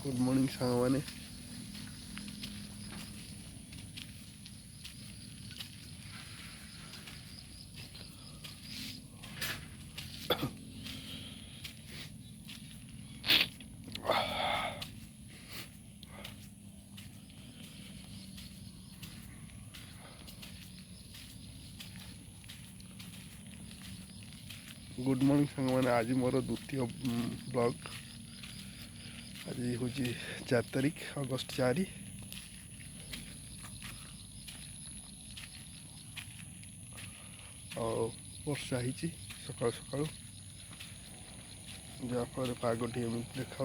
good morning सांग मैंने good morning सांग मैंने आज मोर द्वितीय ब्लॉग आज हूँ 4 तारीख अगस्त 4 और वर्षा ही सकाल सकाल जहाँफल पाग टी देखा